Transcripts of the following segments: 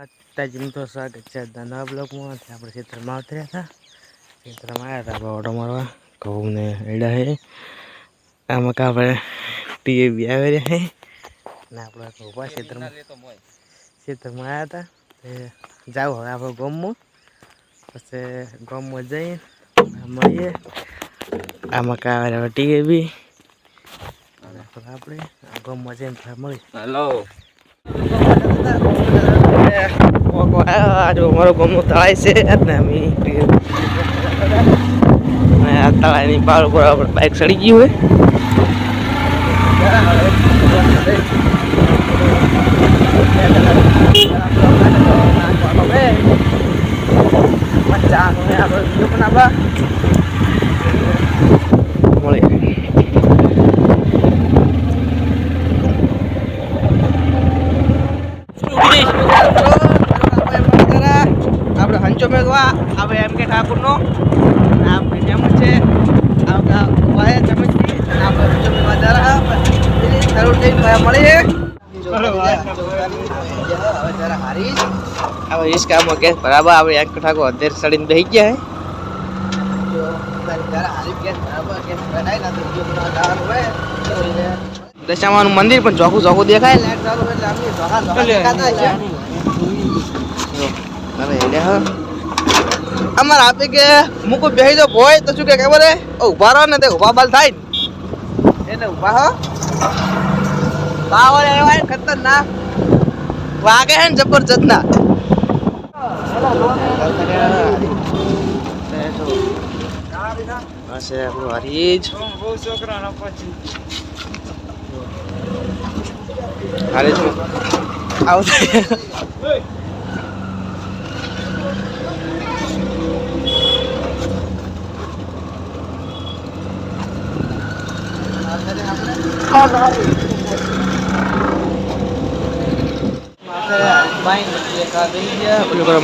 માતાજી તો સ્વાગત છે નવા બ્લોગમાં આપણે ખેતરમાં આવતા હતા. ખેતરમાં આવ્યા હતા ઓટો મારવા. ઘઉં ને એડા છે આમાં આપણે ટીવી આવી રહ્યા છે ને આપણે ઉભા ખેતરમાં આવ્યા હતા. જાવ હવે આપણે ગામમાં પછી ગામમાં જઈ મળીએ. આમાં કાંઈ ટીવી આપણે ગામમાં જઈને મળી. હેલો જો મારો ગમો તળાય છે ને આ તળાયની પાર ઉપર આપણે બાઇક ચડી ગઈ હોય. આપણે હંચો મેળવા આપણે એમ કે ઠાકુરનો આપણે જેમ છે વાય ચમચી આપણે હંચો મેળવા જરા જરૂર જઈને મળીએ. હવે ઇસ કામમાં ગેસ બરાબર આપણે એક ઠાકો અત્યારે સડીને બેસી ગયા હે. દશામાનું મંદિર પણ ચોખ્ખું ચોખ્ખું દેખાય. લાઈટ ચાલુ એટલે અમારે આપે કે મુકુ બેહી જો ભોય તો શું કે ખબર હે ઉભા રહો ને તે ઉભા બાલ થાય એટલે ઉભા હો પાવર એવા ખતરનાક વાગે હે ને જબરજસ્ત ના. હરીજ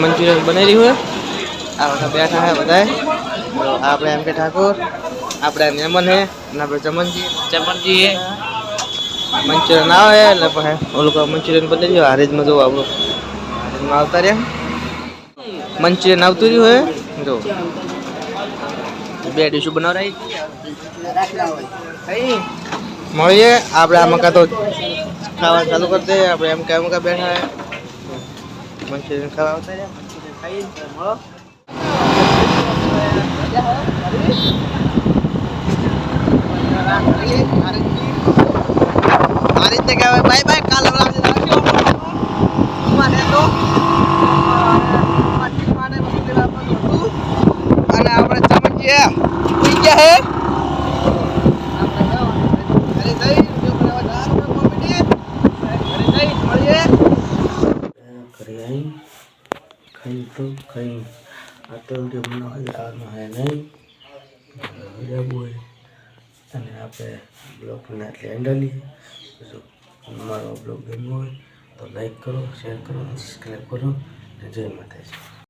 મંચુરિયન બનેલી હોય આ બધા બેઠા હે બધા. આપણે એમ કે ઠાકોર આપણે મહેમાન હે અને આપણે ચમનજી હે મંચુરિયન આવે એટલે પછી ઓલું મંચુરિયન બનેલી હોય. હારેજમાં જો આપણું હારેજમાં આવતા રહ્યા મંચુરિયન આવતું રહ્યું હોય. જો બે ડીશું બનાવરાઈ મળીએ આપણે આ મકા તો ખાવા ચાલુ કરી દે. આપણે એમ કે મકા બેઠા હે મંચુરિયન ખાવા આવતા રહ્યા. મંચુરિયન ખાઈ મળો આ રીતે કહેવાય બાય બાય. કાલે અને આપણે ચમચી ગયા હે ખાઈ આ તો બનાવવામાં હે નહીં અને આપણે બ્લોગને એટલે એન્ડલી. જો મારો બ્લોગ ગમ્યો હોય તો લાઈક કરો, શેર કરો, સબસ્ક્રાઈબ કરો. જય માતાજી.